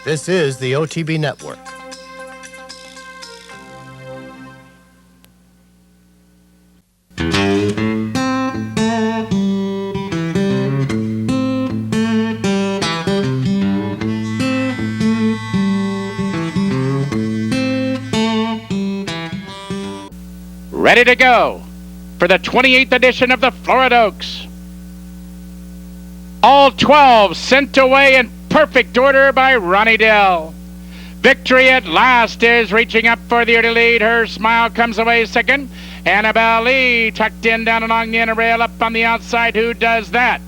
This is the OTB Network. Ready to go for the 28th edition of the Florida Oaks. All 12 sent away in perfect order by Ronnie Dell. Victory at last is reaching up for the early lead. Her Smile comes away second. Annabelle Lee tucked in down along the inner rail up on the outside. Who does that?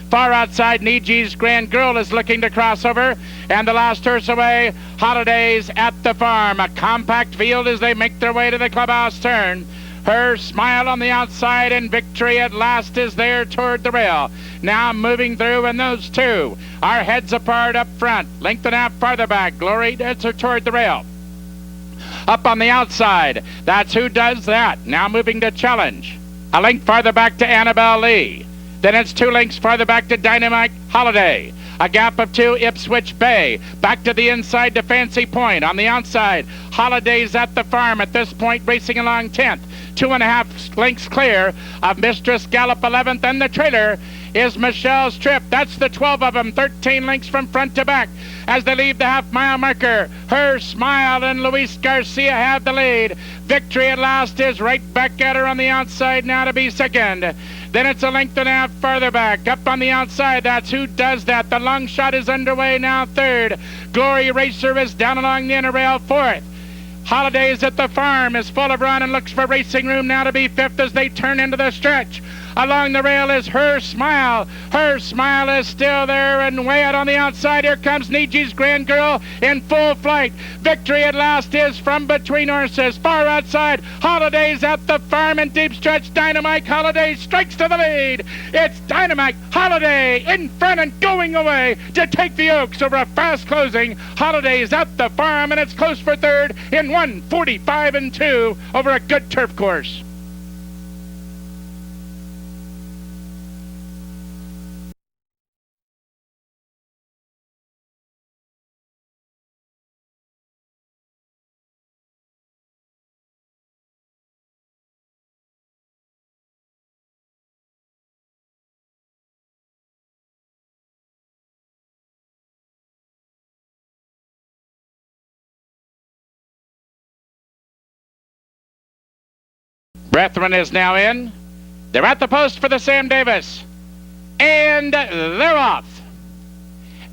Far outside, Niji's Grand Girl is looking to cross over. And the last horse away, Holidays at the Farm. A compact field as they make their way to the clubhouse turn. Her Smile on the outside, and Victory at last is there toward the rail. Now moving through, and those two are heads apart up front. Length and a half farther back. Glory heads her toward the rail. Up on the outside, that's Who Does That. Now moving to Challenge. A length farther back to Annabelle Lee. Then it's 2 lengths farther back to Dynamite Holiday. A gap of 2, Ipswich Bay. Back to the inside to Fancy Point. On the outside, Holidays at the Farm at this point racing along 10th. 2.5 lengths clear of Mistress Gallup 11th, and the trailer is Michelle's Trip. That's the 12 of them, 13 lengths from front to back as they leave the half-mile marker. Her Smile and Luis Garcia have the lead. Victory at last is right back at her on the outside now to be second. Then it's a length and a half farther back. Up on the outside, that's Who Does That. The long shot is underway now third. Glory Racer is down along the inner rail fourth. Holidays at the Farm is full of run and looks for racing room now to be fifth as they turn into the stretch. Along the rail is Her Smile. Her Smile is still there and way out on the outside. Here comes Niji's Grand Girl in full flight. Victory at last is from between horses. Far outside, Holidays at the Farm in deep stretch. Dynamite Holiday strikes to the lead. It's Dynamite Holiday in front and going away to take the Oaks over a fast closing. Holidays at the Farm, and it's close for third in 1:45 and 2 over a good turf course. Brethren is now in. They're at the post for the Sam Davis. And they're off.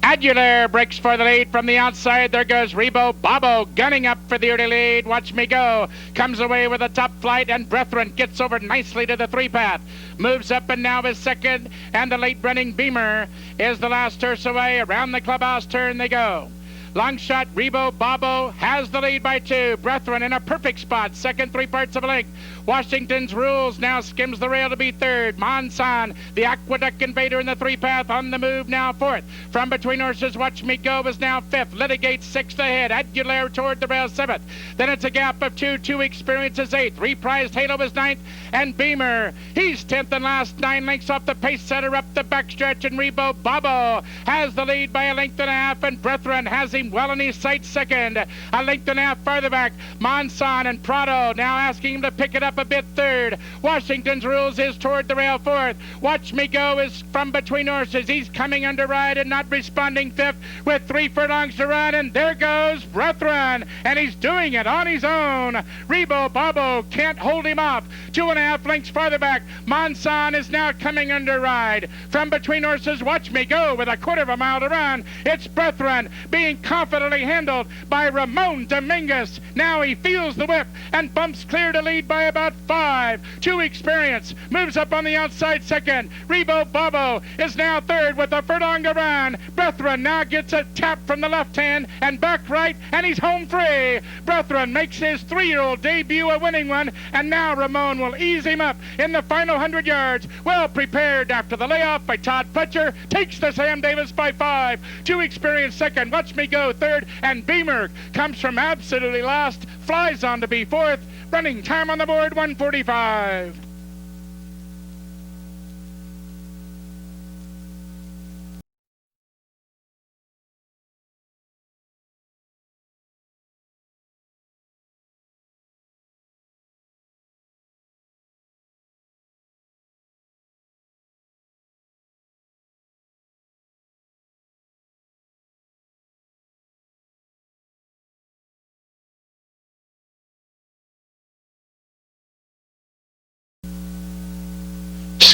Adulaire breaks for the lead from the outside. There goes Rebo Bobo gunning up for the early lead. Watch Me Go comes away with a top flight, and Brethren gets over nicely to the 3-path. Moves up and now is second, and the late running Beamer is the last horse away. Around the clubhouse turn they go. Long shot, Rebo Bobo has the lead by 2. Brethren in a perfect spot, second, 3 parts of a length. Washington's Rules now skims the rail to be third. Monson, the Aqueduct Invader in the 3-path on the move now fourth. From between horses, Watch Me Go is now fifth. Litigate 6th ahead. Adulaire toward the rail 7th. Then it's a gap of 2. 2 Experience is 8th. Reprised Halo is 9th. And Beamer, he's 10th and last 9 lengths off the pace setter up the backstretch. And Rebo Bobo has the lead by a length and a half. And Brethren has him well in his sights second. A length and a half farther back, Monson and Prado now asking him to pick it up a bit third. Washington's Rules is toward the rail fourth. Watch Me Go is from between horses. He's coming under ride and not responding fifth with 3 furlongs to run, and there goes Brethren, and he's doing it on his own. Rebo Bobo can't hold him off. 2.5 lengths farther back, Monson is now coming under ride. From between horses, Watch Me Go with a 1/4 mile to run. It's Brethren being confidently handled by Ramon Dominguez. Now he feels the whip and bumps clear to lead by about 5. 2 Experience moves up on the outside second. Rebo Bobo is now third with a furlong to run. Brethren now gets a tap from the left hand and back right, and he's home free. Brethren makes his 3-year-old debut a winning one, and now Ramon will ease him up in the final 100 yards. Well prepared after the layoff by Todd Pletcher. Takes the Sam Davis by 5. 2 Experience second. Watch Me Go third, and Beamer comes from absolutely last, flies on to be fourth. Running time on the board, 1:45.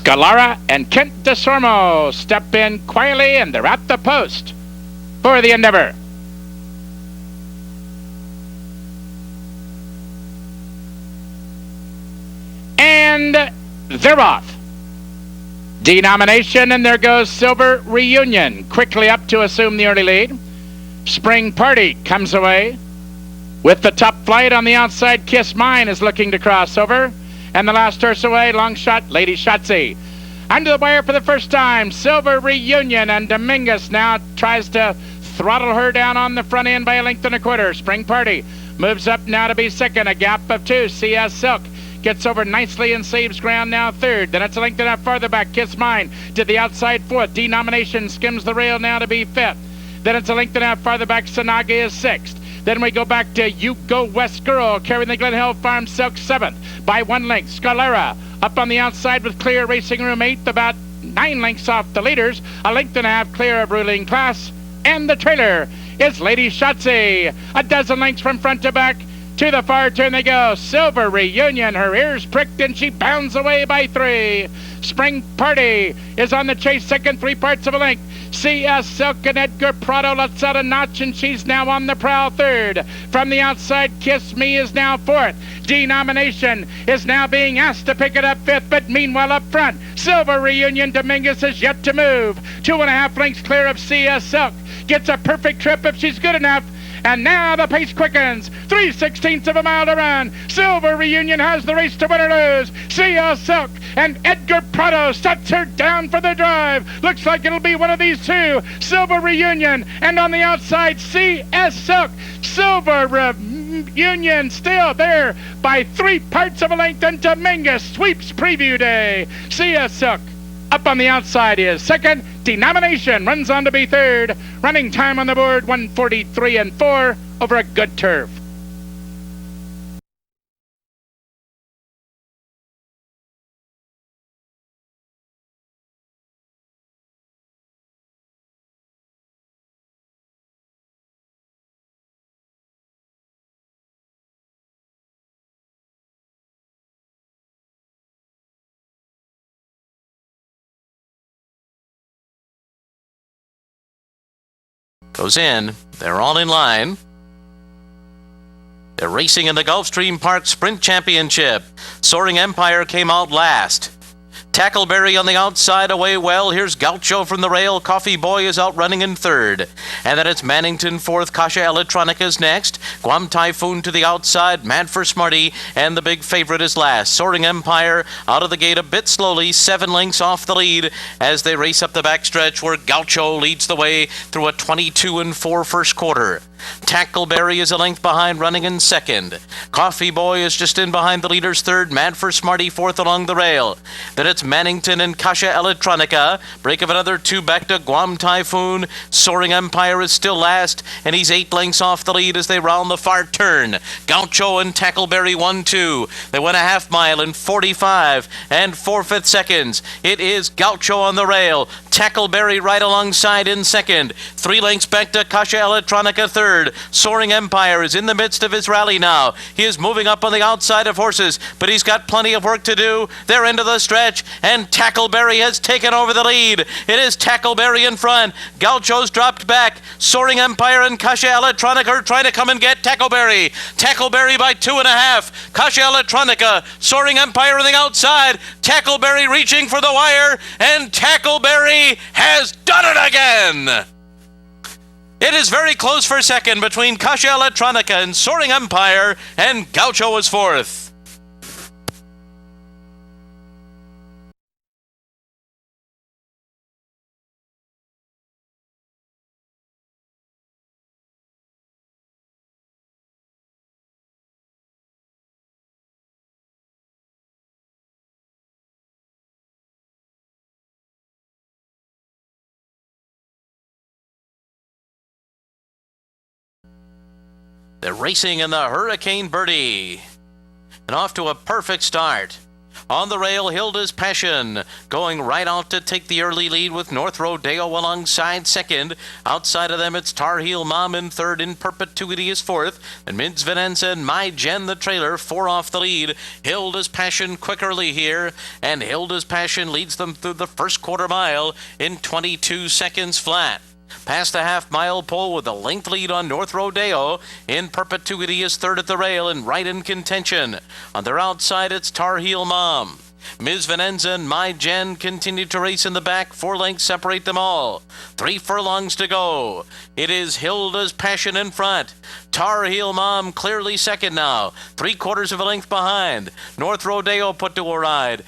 Scalara and Kent DeSormo step in quietly, and they're at the post for the Endeavor. And they're off. Denomination, and there goes Silver Reunion, quickly up to assume the early lead. Spring Party comes away with the top flight on the outside. Kiss Mine is looking to cross over. And the last horse away, long shot, Lady Shotzi. Under the wire for the first time, Silver Reunion, and Dominguez now tries to throttle her down on the front end by a length and a quarter. Spring Party moves up now to be second, a gap of 2. CS Silk gets over nicely and saves ground now third. Then it's a length and a half farther back. Kiss Mine to the outside fourth. Denomination skims the rail now to be fifth. Then it's a length and a half farther back. Sanaga is sixth. Then we go back to You Go West Girl, carrying the Glen Hill Farm Silk seventh by 1 length. Scalara up on the outside with clear Racing Room eighth, about 9 lengths off the leaders. A length and a half clear of Ruling Class. And the trailer is Lady Shotzi. A dozen lengths from front to back. To the far turn they go. Silver Reunion, her ears pricked, and she bounds away by 3. Spring Party is on the chase, second, 3 parts of a length. CS Silk and Edgar Prado lets out a notch, and she's now on the prowl third. From the outside, Kiss Me is now fourth. Denomination is now being asked to pick it up fifth, but meanwhile up front, Silver Reunion, Dominguez is yet to move. 2.5 lengths clear of CS Silk. Gets a perfect trip if she's good enough. And now the pace quickens. 3/16 of a mile to run. Silver Reunion has the race to win or lose. CS Silk and Edgar Prado sets her down for the drive. Looks like it'll be one of these two. Silver Reunion, and on the outside, CS Silk. Silver Reunion still there by 3 parts of a length, and Dominguez sweeps preview day. CS Silk up on the outside is second. Denomination runs on to be third. Running time on the board, 1:43 and 4 over a good turf. Goes in. They're all in line. They're racing in the Gulfstream Park Sprint Championship. Soaring Empire came out last. Tackleberry on the outside, away well. Here's Gaucho from the rail. Coffee Boy is out running in third. And then it's Mannington fourth. Kasha Electronica's next. Guam Typhoon to the outside. Mad for Smarty. And the big favorite is last. Soaring Empire out of the gate a bit slowly. 7 lengths off the lead as they race up the backstretch where Gaucho leads the way through a 22 and 4 first quarter. Tackleberry is a length behind, running in second. Coffee Boy is just in behind the leaders third. Mad for Smarty fourth along the rail. Then it's Mannington and Kasha Electronica. Break of another 2 back to Guam Typhoon. Soaring Empire is still last, and he's 8 lengths off the lead as they round the far turn. Gaucho and Tackleberry 1-2. They went a half mile in 45 and 4/5 seconds. It is Gaucho on the rail. Tackleberry right alongside in second. 3 lengths back to Kasha Electronica third. Soaring Empire is in the midst of his rally now. He is moving up on the outside of horses, but he's got plenty of work to do. They're into the stretch, and Tackleberry has taken over the lead. It is Tackleberry in front. Gaucho's dropped back. Soaring Empire and Kasha Electronica are trying to come and get Tackleberry. Tackleberry by 2.5. Kasha Electronica, Soaring Empire on the outside. Tackleberry reaching for the wire, and Tackleberry has done it again. It is very close for second between Kasha Electronica and Soaring Empire, and Gaucho is fourth. They're racing in the Hurricane Birdie. And off to a perfect start. On the rail, Hilda's Passion going right out to take the early lead with North Rodeo alongside second. Outside of them, it's Tar Heel Mom in third. In Perpetuity is fourth. And Mids Venenza and My Jen, the trailer, 4 off the lead. Hilda's Passion quick early here. And Hilda's Passion leads them through the first quarter mile in 22 seconds flat. Past the half-mile pole with a length lead on North Rodeo. In Perpetuity is third at the rail and right in contention. On their outside, it's Tar Heel Mom. Ms. Venenza and My Jen continue to race in the back. 4 lengths separate them all. 3 furlongs to go. It is Hilda's Passion in front. Tar Heel Mom clearly second now. 3/4 of a length behind. North Rodeo put to a ride.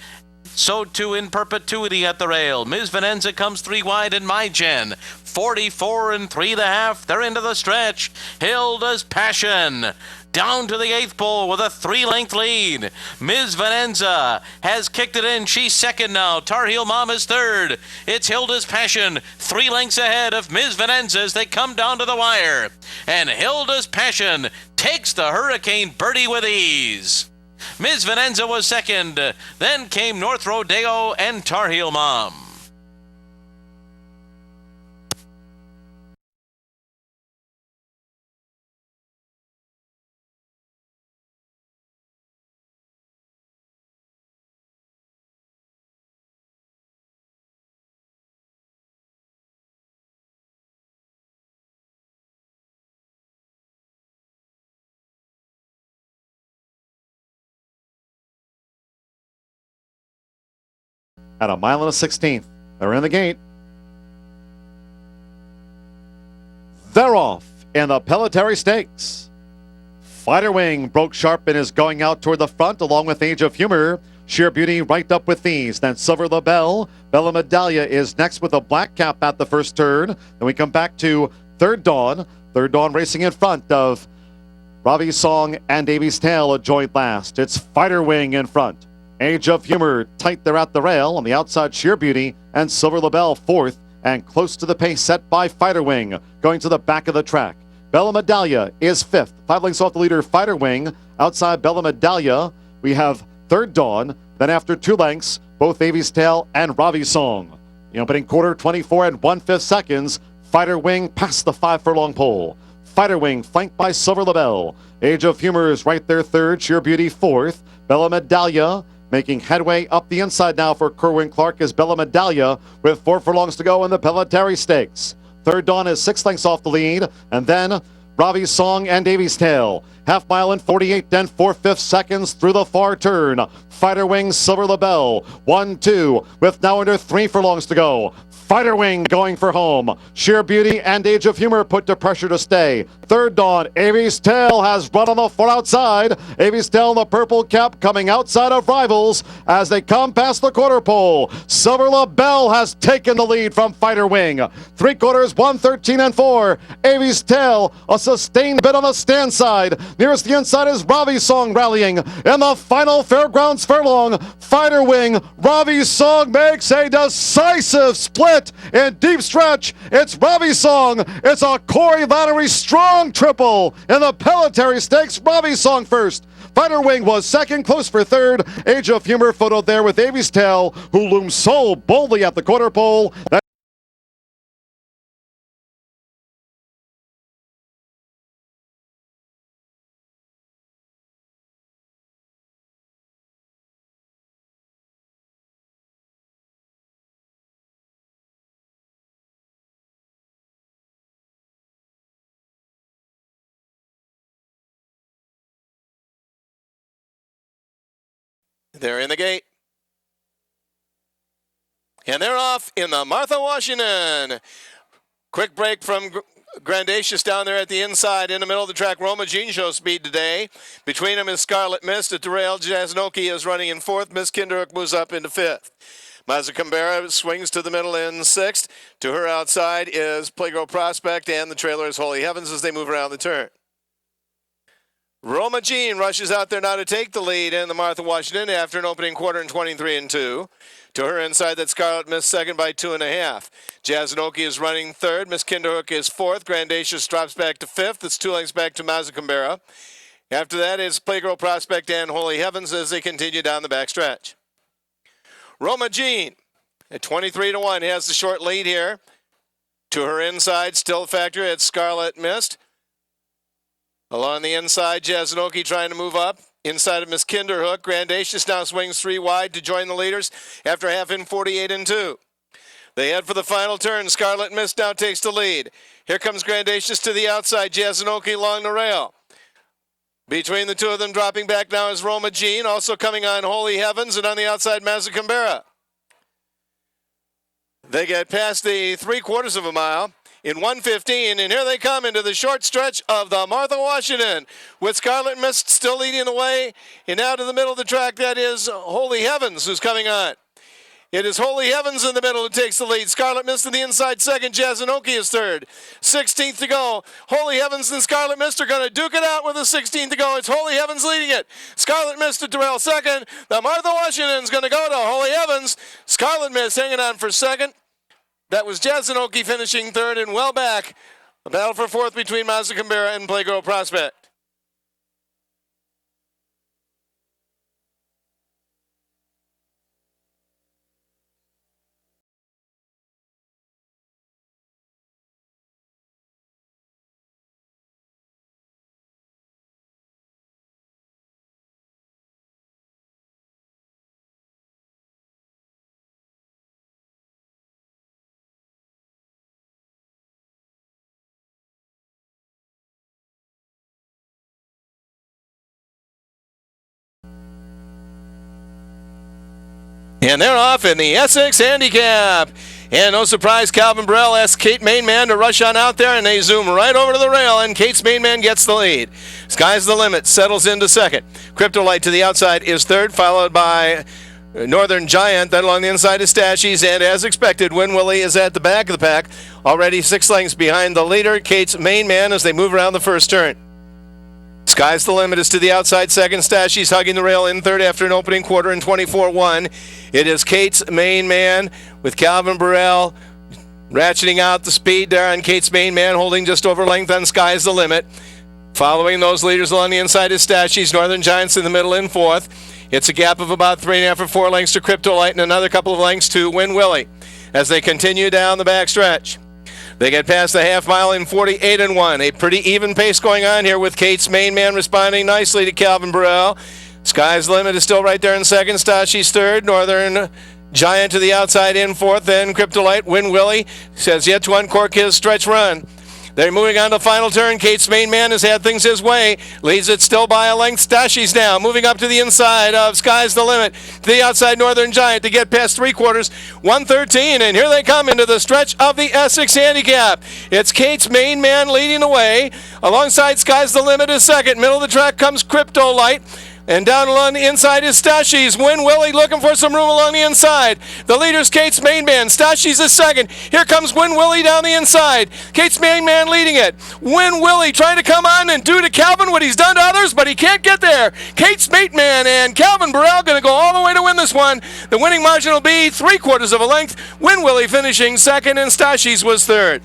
So too in Perpetuity at the rail. Ms. Venenza comes 3 wide and My Jen 44 and 3 1/2. They're into the stretch. Hilda's Passion down to the 8th pole with a 3-length lead. Ms. Venenza has kicked it in. She's second now. Tar Heel Mom is third. It's Hilda's Passion 3 lengths ahead of Ms. Venenza as they come down to the wire. And Hilda's Passion takes the Hurricane Birdie with ease. Ms. Venenza was second. Then came North Rodeo and Tar Heel Mom. At a mile and a 16th. They're in the gate. They're off in the Pelletary Stakes. Fighter Wing broke sharp and is going out toward the front along with Age of Humor. Sheer Beauty right up with these. Then Silver LaBelle. Bella Medaglia is next with a black cap at the first turn. Then we come back to Third Dawn. Third Dawn racing in front of Ravi Song and Davy's Tale a joint last. It's Fighter Wing in front. Age of Humor tight there at the rail. On the outside, Sheer Beauty and Silver LaBelle fourth and close to the pace set by Fighter Wing going to the back of the track. Bella Medaglia is fifth. 5 lengths off the leader, Fighter Wing. Outside Bella Medaglia, we have Third Dawn. Then after 2 lengths, both Davy's Tale and Ravi Song. The opening quarter, 24 and 1/5 seconds. Fighter Wing past the 5 furlong pole. Fighter Wing flanked by Silver LaBelle. Age of Humor is right there third. Sheer Beauty fourth. Bella Medaglia making headway up the inside now for Kerwin Clark is Bella Medaglia with 4 furlongs to go in the Pelletary Stakes. Third Dawn is 6 lengths off the lead, and then Ravi Song and Davy's Tale. Half mile in 48 and 4/5 seconds through the far turn. Fighter Wing, Silver LaBelle, 1-2 with now under 3 furlongs to go. Fighter Wing going for home. Sheer Beauty and Age of Humor put to pressure to stay. Third Dawn, Davy's Tale has run on the far outside. Davy's Tale in the purple cap coming outside of rivals as they come past the quarter pole. Silver LaBelle has taken the lead from Fighter Wing. 3/4, 1:13 and 4. Davy's Tale, a sustained bit on the stand side. Nearest the inside is Ravi Song rallying. In the final Fairgrounds furlong, Fighter Wing, Ravi Song makes a decisive split. In deep stretch, it's Ravi Song. It's a Corey Lanerie strong triple in the Pelletary Stakes. Ravi Song first. Fighter Wing was second, close for third. Age of Humor photoed there with Davy's Tale, who looms so boldly at the quarter pole. They're in the gate. And they're off in the Martha Washington. Quick break from Grandacious down there at the inside. In the middle of the track, Roma Jean shows speed today. Between them is Scarlet Mist at the rail. Jasnoki is running in fourth. Miss Kinderhook moves up into fifth. Mazzacambera swings to the middle in sixth. To her outside is Playgirl Prospect, and the trailer is Holy Heavens as they move around the turn. Roma Jean rushes out there now to take the lead in the Martha Washington after an opening quarter in 23 and 2. To her inside, that Scarlet Miss second by 2.5. Jasnoki is running third. Miss Kinderhook is fourth. Grandacious drops back to fifth. It's 2 lengths back to Mazzacambera. After that is Playgirl Prospect and Holy Heavens as they continue down the back stretch. Roma Jean at 23-1 has the short lead here. To her inside, still a factor at Scarlet Mist. Along the inside, Jazanoki trying to move up. Inside of Miss Kinderhook, Grandacious now swings 3 wide to join the leaders after half in 48-2. They head for the final turn. Scarlet Mist now takes the lead. Here comes Grandacious to the outside. Jazanoki along the rail. Between the two of them, dropping back now is Roma Jean. Also coming on Holy Heavens, and on the outside, Mazzacambera. They get past the 3/4 of a mile in 1:15, and here they come into the short stretch of the Martha Washington, with Scarlet Mist still leading the way, and out to the middle of the track, that is Holy Heavens who's coming on. It is Holy Heavens in the middle who takes the lead. Scarlet Mist on the inside second. Jazanoki is third. 16th to go. Holy Heavens and Scarlet Mist are going to duke it out with a 16th to go. It's Holy Heavens leading it. Scarlet Mist to Darrell second. The Martha Washington's going to go to Holy Heavens. Scarlet Mist hanging on for second. That was Jazanoki finishing third, and well back. A battle for fourth between Mazzacambera and Playgirl Prospect. And they're off in the Essex Handicap. And no surprise, Calvin Burrell asks Kate Mainman to rush on out there, and they zoom right over to the rail, and Kate's Mainman gets the lead. Sky's the Limit settles into second. Cryptolite to the outside is third, followed by Northern Giant. Then along the inside is Stashies, and as expected, Win Willie is at the back of the pack, already 6 lengths behind the leader, Kate's Mainman, as they move around the first turn. Sky's the Limit is to the outside second. Stashies hugging the rail in third after an opening quarter in 24-1. It is Kate's Mainman with Calvin Burrell ratcheting out the speed there on Kate's Mainman, holding just over length on Sky's the Limit. Following those leaders along the inside is Stashies. Northern Giants in the middle in fourth. It's a gap of about 3.5 or 4 lengths to Cryptolite and another couple of lengths to Win Willie as they continue down the back stretch. They get past the half mile in 48-1. A pretty even pace going on here with Kate's Mainman responding nicely to Calvin Burrell. Sky's Limit is still right there in second. Stashi's third. Northern Giant to the outside in fourth. Then Cryptolite. Win Willie says yet to uncork his stretch run. They're moving on to final turn. Kate's Mainman has had things his way. Leads it still by a length. Stashi's now moving up to the inside of Sky's the Limit. To the outside Northern Giant to get past 3/4. 1:13, and here they come into the stretch of the Essex Handicap. It's Kate's Mainman leading the way. Alongside Sky's the Limit is second. Middle of the track comes Cryptolite. And down along the inside is Stashies. Win Willie looking for some room along the inside. The leader's Kate's Mainman. Stashies is second. Here comes Win Willie down the inside. Kate's Mainman leading it. Win Willie trying to come on and do to Calvin what he's done to others, but he can't get there. Kate's Mainman and Calvin Burrell going to go all the way to win this one. The winning margin will be 3/4 of a length. Win Willie finishing second, and Stashies was third.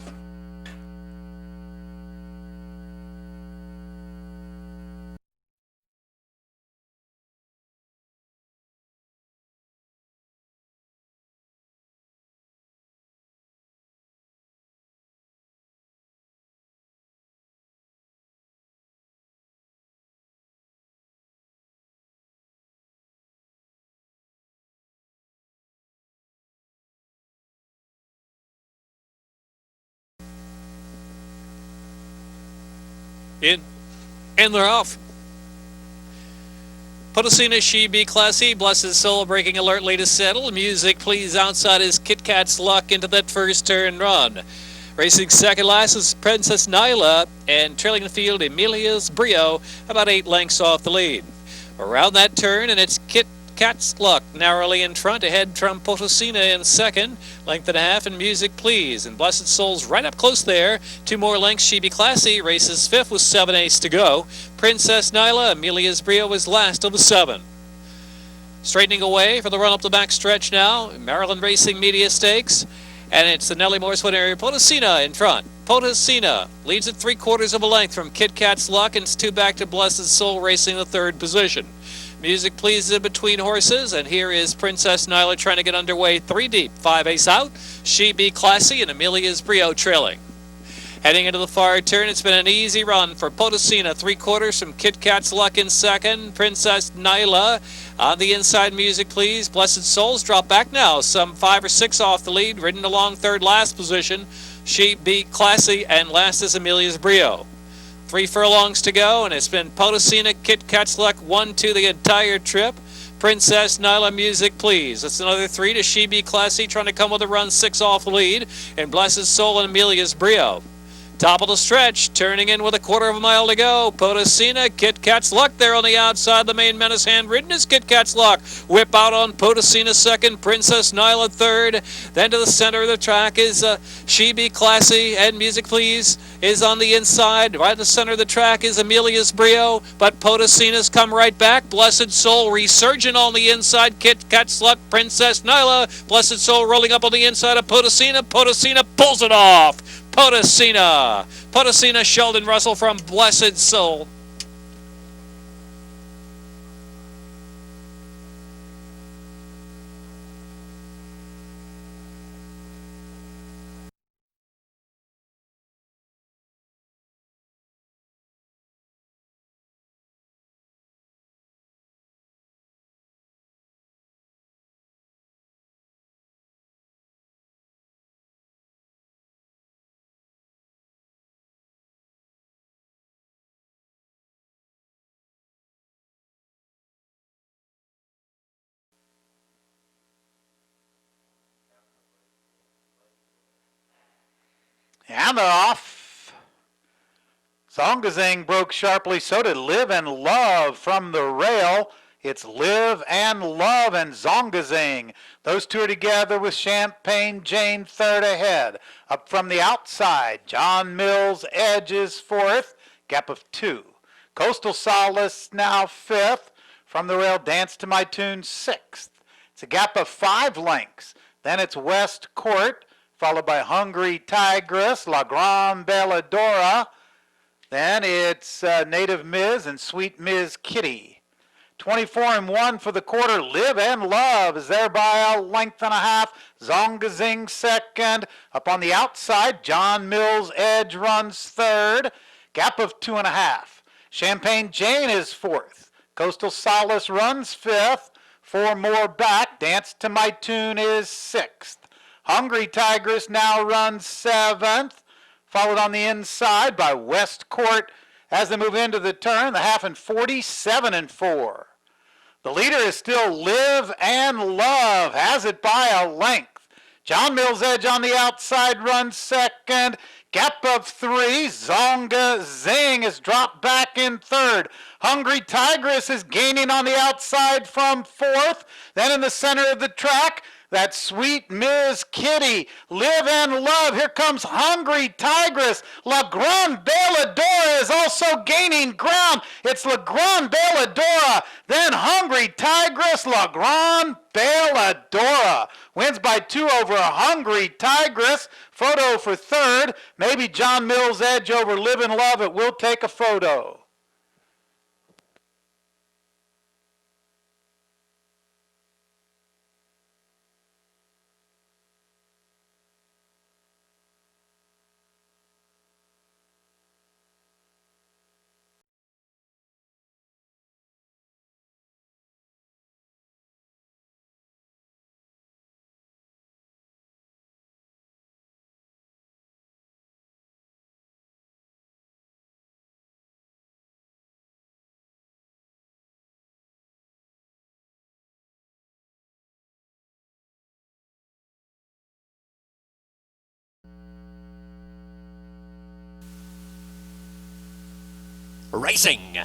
And they're off. Potosina She Be Classy, Blessed Soul breaking alertly to settle. Music Please outside is Kit Kat's Luck into that first turn run. Racing second last is Princess Nyla, and trailing the field Emilia's Brio, about 8 lengths off the lead. Around that turn, and it's Kit Kat's Luck narrowly in front, ahead from Potosina in second, length and a half, and Music Please. And Blessed Soul's right up close there. 2 more lengths, She Be Classy races fifth with 7/8 to go. Princess Nyla, Emilia's Brio was last of the 7. Straightening away for the run up the back stretch now, Maryland Racing Media Stakes. And it's the Nellie Morse winner, Potosina in front. Potosina leads at 3/4 of a length from Kit Kat's Luck, and it's 2 back to Blessed Soul racing the third position. Music Please in between horses, and here is Princess Nyla trying to get underway 3 deep. 5 ace out. She Be Classy and Amelia's Brio trailing. Heading into the far turn, it's been an easy run for Potosina. 3/4 from Kit Kat's Luck in second. Princess Nyla on the inside. Music Please. Blessed Souls drop back now, some 5 or 6 off the lead. Ridden along third last position. She Be Classy, and last is Amelia's Brio. 3 furlongs to go, and it's been Potosina, Kit Kat's Luck 1-2 the entire trip. Princess Nyla, Music Please. That's another 3 to She Be Classy, trying to come with a run 6 off the lead. And Blessed Soul and Amelia's Brio. Top of the stretch, turning in with a 1/4 mile to go. Potosina, Kit Kat's Luck there on the outside. The main menace hand-ridden is Kit Kat's Luck. Whip out on Potosina second, Princess Nyla third. Then to the center of the track is She Be Classy, and Music Please is on the inside. Right in the center of the track is Amelia's Brio, but Potosina's come right back. Blessed Soul resurgent on the inside. Kit Kat's Luck, Princess Nyla. Blessed Soul rolling up on the inside of Potosina. Potosina pulls it off. Potosina, Sheldon Russell from Blessed Soul. And they're off. Zongazing broke sharply. So did Live and Love from the rail. It's Live and Love and Zongazing. Those two are together with Champagne Jane third ahead. Up from the outside, John Mills Edge is fourth. Gap of 2. Coastal Solace now fifth. From the rail, Dance to My Tune sixth. It's a gap of 5 lengths. Then it's West Court, followed by Hungry Tigress, La Grande Belladora. Then it's Native Miz and Sweet Miz Kitty. 24-1 for the quarter. Live and Love is there by a length and a half. Zongazing second. Up on the outside, John Mills Edge runs third. Gap of 2.5. Champagne Jane is fourth. Coastal Solace runs fifth. 4 more back. Dance to My Tune is sixth. Hungry Tigress now runs seventh, followed on the inside by West Court as they move into the turn. The half and 47-4. The leader is still Live and Love, has it by a length. John Mills Edge on the outside runs second. Gap of 3. Zongazing is dropped back in third. Hungry Tigress is gaining on the outside from fourth. Then in the center of the track, that's Sweet Miz Kitty. Live and Love. Here comes Hungry Tigress. La Grande Belladora is also gaining ground. It's La Grande Belladora. Then Hungry Tigress. La Grande Belladora wins by 2 over Hungry Tigress. Photo for third. Maybe John Mills Edge over Live and Love. It will take a photo. Racing.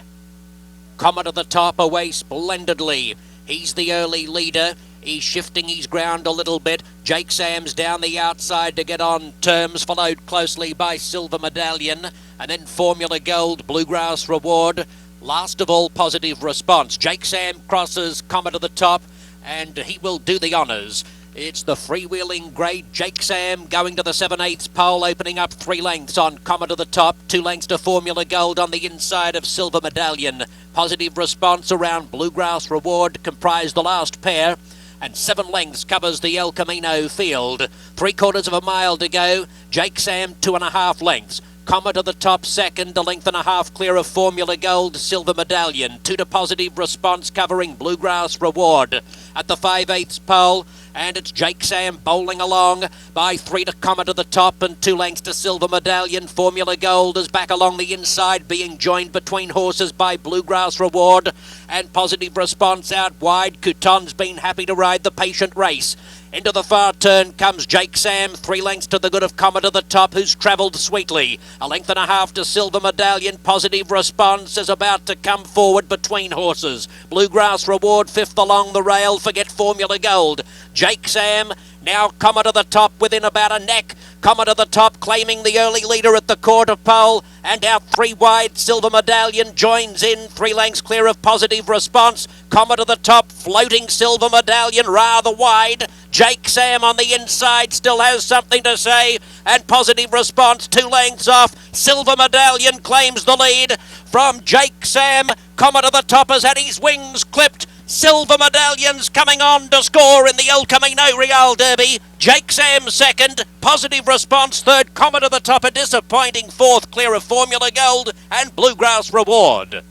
Comet at the top away splendidly. He's the early leader. He's shifting his ground a little bit. Jake Sam's down the outside to get on terms, followed closely by Silver Medallion, and then Formula Gold, Bluegrass Reward. Last of all, Positive Response. Jake Sam crosses Comet at the top, and he will do the honours. It's the freewheeling grade Jake Sam going to the 7/8 pole, opening up 3 lengths on Comet to the top, 2 lengths to Formula Gold on the inside of Silver Medallion. Positive Response around Bluegrass Reward comprised the last pair, and 7 lengths covers the El Camino field. 3/4 of a mile to go. Jake Sam 2.5 lengths. Comet to the top second, 1.5 lengths clear of Formula Gold, Silver Medallion. 2 to Positive Response covering Bluegrass Reward. At the 5/8 pole, and it's Jake Sam bowling along by 3 to Comet to the top and 2 lengths to Silver Medallion. Formula Gold is back along the inside, being joined between horses by Bluegrass Reward and Positive Response out wide. Couton's been happy to ride the patient race. Into the far turn comes Jake Sam, 3 lengths to the good of Comet to the top, who's travelled sweetly. 1.5 lengths to Silver Medallion. Positive Response is about to come forward between horses. Bluegrass Reward 5th along the rail. Forget Formula Gold. Jake Sam now Comet to the top within about a neck. Comet to the top claiming the early leader at the quarter pole, and out 3 wide. Silver Medallion joins in 3 lengths clear of Positive Response. Comet to the top, floating Silver Medallion rather wide. Jake Sam on the inside still has something to say, and Positive Response 2 lengths off. Silver Medallion claims the lead from Jake Sam. Comet to the top has had his wings clipped. Silver Medallion's coming on to score in the El Camino Real Derby. Jake Sam second, Positive Response third, Comet to the top, a disappointing 4th clear of Formula Gold and Bluegrass Reward.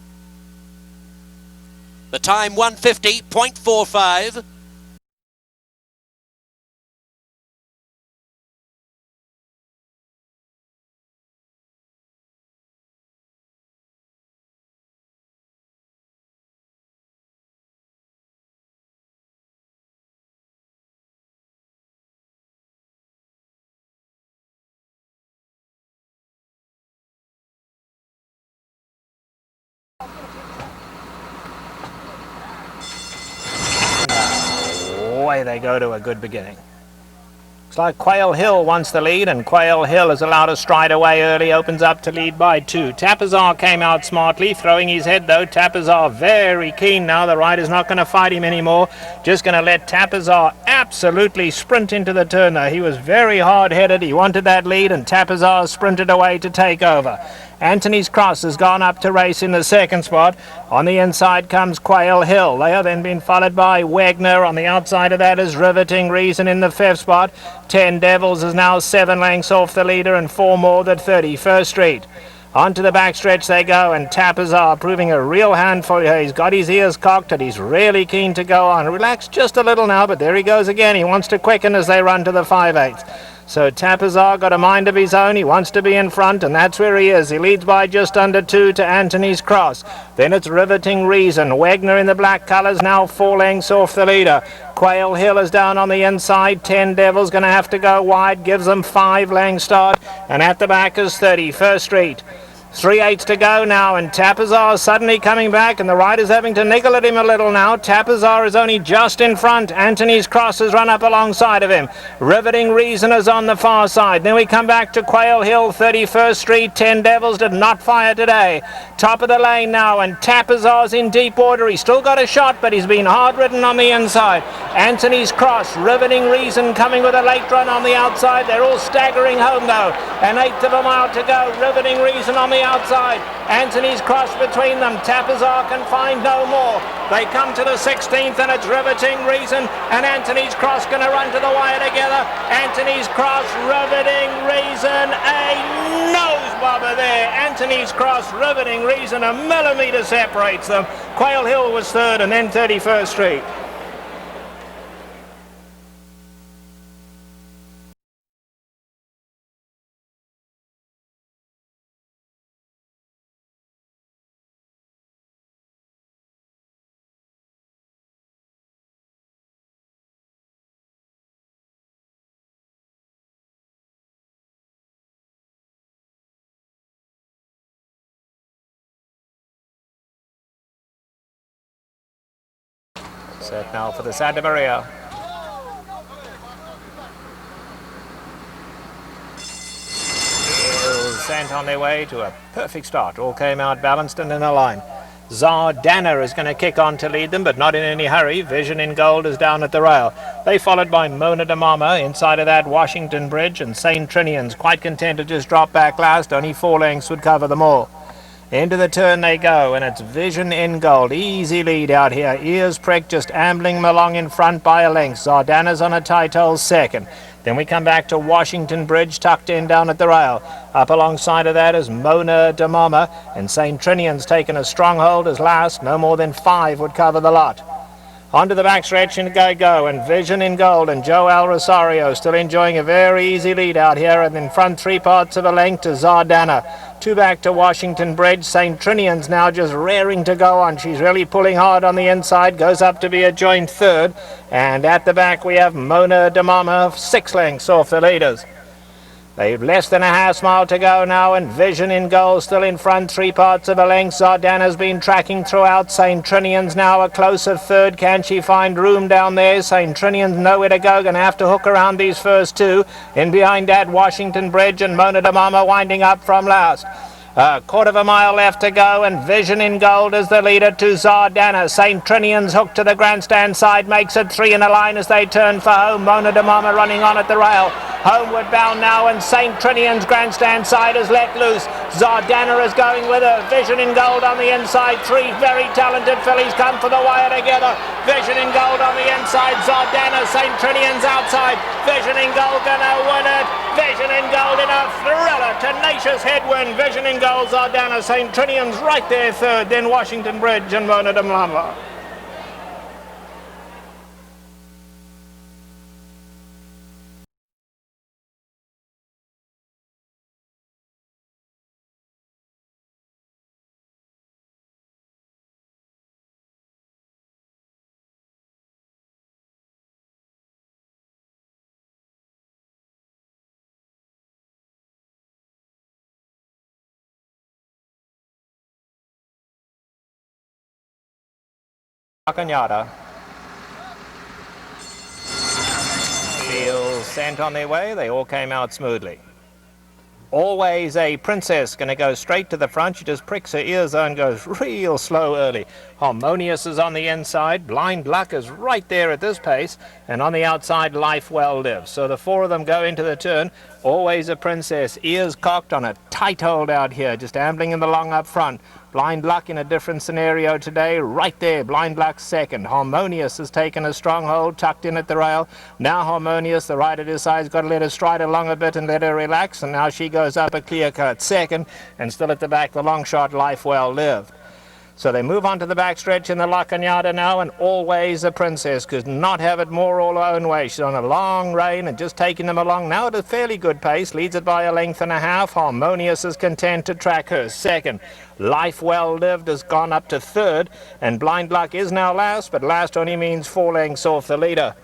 The time 1:50.45. Away they go to a good beginning. Looks like Quail Hill wants the lead, and Quail Hill is allowed to stride away early, opens up to lead by 2. Tapazar came out smartly, throwing his head though. Tapazar very keen now. The rider's not going to fight him anymore. Just going to let Tapazar absolutely sprint into the turn though. He was very hard-headed. He wanted that lead, and Tapazar sprinted away to take over. Anthony's Cross has gone up to race in the 2nd spot. On the inside comes Quail Hill. They are then been followed by Wagner. On the outside of that is Riveting Reason in the 5th spot. 10 Devils is now 7 lengths off the leader, and 4 more at 31st Street. Onto the backstretch they go, and Tapazar proving a real handful. He's got his ears cocked and he's really keen to go on. Relax just a little now, but there he goes again. He wants to quicken as they run to the 5/8. So Tapazar got a mind of his own. He wants to be in front, and that's where he is. He leads by just under 2 to Anthony's Cross. Then it's Riveting Reason. Wagner in the black colours, now 4 lengths off the leader. Quail Hill is down on the inside. 10 Devils going to have to go wide. Gives them 5 length start. And at the back is 31st Street. 3/8 to go now, and Tapazar suddenly coming back, and the rider's having to niggle at him a little now. Tapazar is only just in front. Anthony's Cross has run up alongside of him. Riveting Reason is on the far side. Then we come back to Quail Hill, 31st Street. 10 Devils did not fire today. Top of the lane now, and Tapazar's in deep water. He's still got a shot, but he's been hard ridden on the inside. Anthony's Cross, Riveting Reason coming with a late run on the outside. They're all staggering home though. An 1/8 of a mile to go. Riveting Reason on the outside. Anthony's Cross between them. Tapazar can find no more. They come to the 16th, and it's Riveting Reason and Anthony's Cross going to run to the wire together. Anthony's Cross, Riveting Reason, a nose bobber there. Anthony's Cross, Riveting Reason, a millimetre separates them. Quail Hill was 3rd, and then 31st Street. Set now for the Santa Maria. Sent on their way to a perfect start. All came out balanced and in a line. Zardana is going to kick on to lead them, but not in any hurry. Vision in Gold is down at the rail. They followed by Mona de Mama. Inside of that, Washington Bridge and St. Trinian's quite content to just drop back last. Only 4 lengths would cover them all. Into the turn they go, and it's Vision in Gold. Easy lead out here. Ears Prick just ambling them along in front by a length. Zardana's on a tight hole second. Then we come back to Washington Bridge, tucked in down at the rail. Up alongside of that is Mona de Mama, and St. Trinian's taken a strong hold as last. No more than 5 would cover the lot. Onto the backstretch and go, and Vision in Gold and Joel Rosario still enjoying a very easy lead out here, and in front 3/4 of a length to Zardana. 2 back to Washington Bridge. St. Trinian's now just raring to go on. She's really pulling hard on the inside, goes up to be a joint third, and at the back we have Mona de Mama, 6 lengths off the leaders. They've less than a half mile to go now, and Vision in Gold still in front, 3/4 of a length. Zardana's been tracking throughout. St. Trinian's now a closer third. Can she find room down there? St. Trinian's nowhere to go. Going to have to hook around these first 2. In behind that, Washington Bridge and Mona de Mama winding up from last. A 1/4 mile left to go, and Vision in Gold is the leader to Zardana. St. Trinian's hooked to the grandstand side, makes it 3 in a line as they turn for home. Mona de Mama running on at the rail. Homeward bound now, and St. Trinian's grandstand side is let loose. Zardana is going with her. Vision in Gold on the inside. 3 very talented fillies come for the wire together. Vision in Gold on the inside. Zardana, St. Trinian's outside. Vision in Gold gonna win it. Vision in Gold in a thriller. Tenacious headwind. Vision in Gold, Zardana, St. Trinian's right there third. Then Washington Bridge and Mona de Mama. Cañada. Fields sent on their way. They all came out smoothly. Always a Princess going to go straight to the front. She just pricks her ears and goes real slow early. Harmonious is on the inside. Blind Luck is right there at this pace. And on the outside, Life Well Lived. So the 4 of them go into the turn. Always a Princess. Ears cocked on a tight hold out here. Just ambling in the long up front. Blind Luck in a different scenario today. Right there, Blind Luck second. Harmonious has taken a strong hold, tucked in at the rail. Now Harmonious, the rider decides got to let her stride along a bit and let her relax. And now she goes up a clear-cut second. And still at the back, the long shot, Life Well Lived. So they move on to the backstretch in the La Cañada now, and Always a Princess could not have it more all her own way. She's on a long rein and just taking them along now at a fairly good pace, leads it by a length and a half. Harmonious is content to track her second. Life Well Lived has gone up to third, and Blind Luck is now last, but last only means 4 lengths off the leader.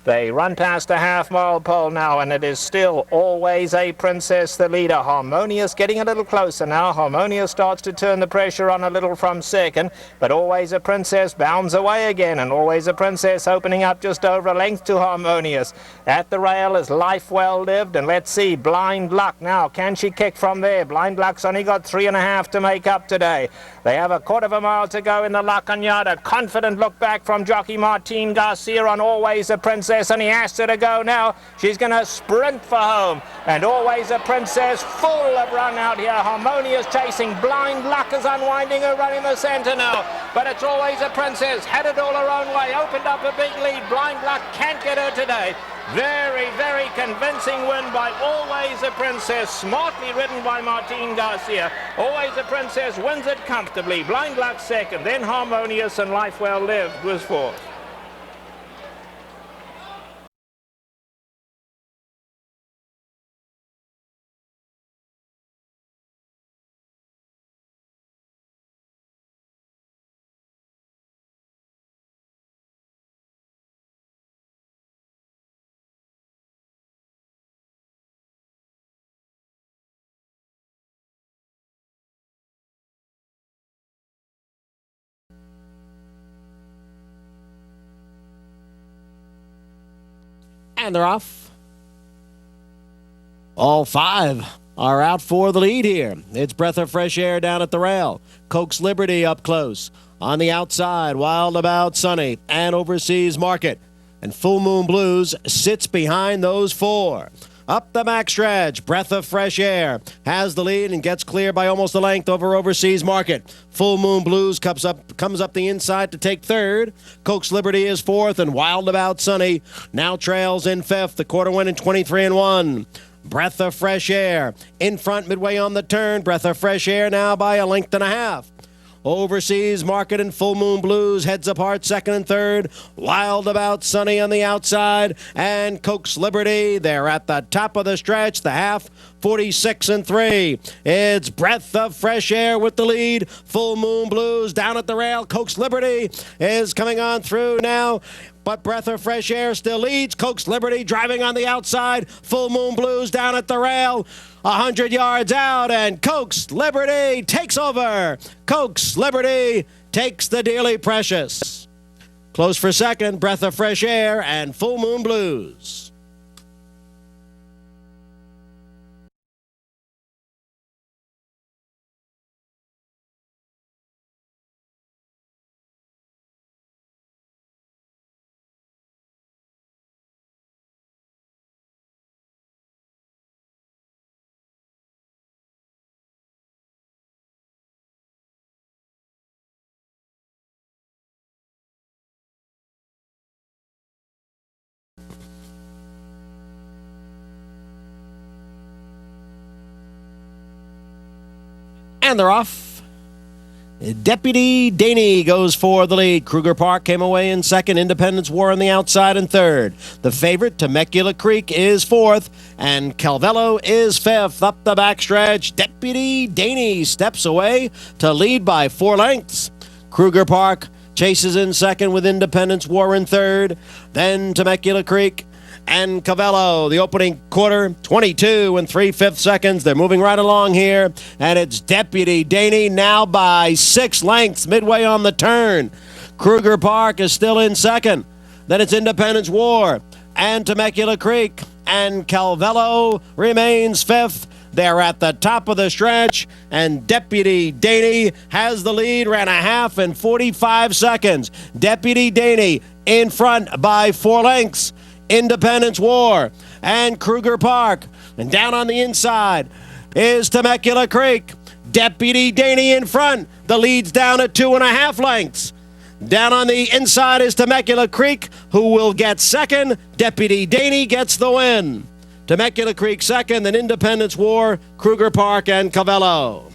They run past the half-mile pole now, and it is still Always a Princess, the leader. Harmonious getting a little closer now. Harmonious starts to turn the pressure on a little from second, but Always a Princess bounds away again, and Always a Princess opening up just over a length to Harmonious. At the rail is Life Well Lived, and let's see, Blind Luck now. Can she kick from there? Blind Luck's only got 3.5 to make up today. They have a 1/4 mile to go in the La Cañada. Confident look back from jockey Martin Garcia on Always a Princess, and he has to go now. She's going to sprint for home, and Always a Princess full of run out here. Harmonious chasing. Blind Luck is unwinding her, running the centre now, but it's Always a Princess. Had it all her own way, opened up a big lead. Blind Luck can't get her today. Very, very convincing win by Always a Princess, smartly ridden by Martin Garcia. Always a Princess wins it comfortably. Blind Luck second, then Harmonious, and Life Well Lived was fourth. And they're off. All 5 are out for the lead here. It's Breath of Fresh Air down at the rail. Coke's Liberty up close. On the outside, Wild About Sunny and Overseas Market. And Full Moon Blues sits behind those four. Up the backstretch, Breath of Fresh Air has the lead and gets clear by almost a length over Overseas Market. Full Moon Blues comes up the inside to take third. Coke's Liberty is fourth, and Wild About Sunny now trails in fifth. The quarter win in 23-1. Breath of Fresh Air in front midway on the turn. Breath of Fresh Air now by a length and a half. Overseas Market and Full Moon Blues heads apart second and third. Wild About Sunny on the outside, and Coke's Liberty, they're at the top of the stretch, the half, 46-3. It's Breath of Fresh Air with the lead. Full Moon Blues down at the rail. Coke's Liberty is coming on through now, but Breath of Fresh Air still leads. Coke's Liberty driving on the outside. Full Moon Blues down at the rail. 100 yards out, and Coke's Liberty takes over. Coke's Liberty takes the Dealey Precious. Close for second, Breath of Fresh Air and Full Moon Blues. And they're off. Deputy Daney goes for the lead. Kruger Park came away in second. Independence War on the outside in third. The favorite, Temecula Creek, is fourth. And Calvello is fifth. Up the backstretch, Deputy Daney steps away to lead by 4 lengths. Kruger Park chases in second with Independence War in third. Then Temecula Creek and Calvello, the opening quarter, 22 3/5 seconds. They're moving right along here, and it's Deputy Daney now by 6 lengths midway on the turn. Kruger Park is still in second. Then it's Independence War and Temecula Creek, and Calvello remains fifth. They're at the top of the stretch, and Deputy Daney has the lead, ran a half in 45 seconds. Deputy Daney in front by 4 lengths. Independence War and Kruger Park. And down on the inside is Temecula Creek. Deputy Daney in front. The lead's down at 2.5 lengths. Down on the inside is Temecula Creek, who will get second. Deputy Daney gets the win. Temecula Creek second, then Independence War, Kruger Park, and Calvello.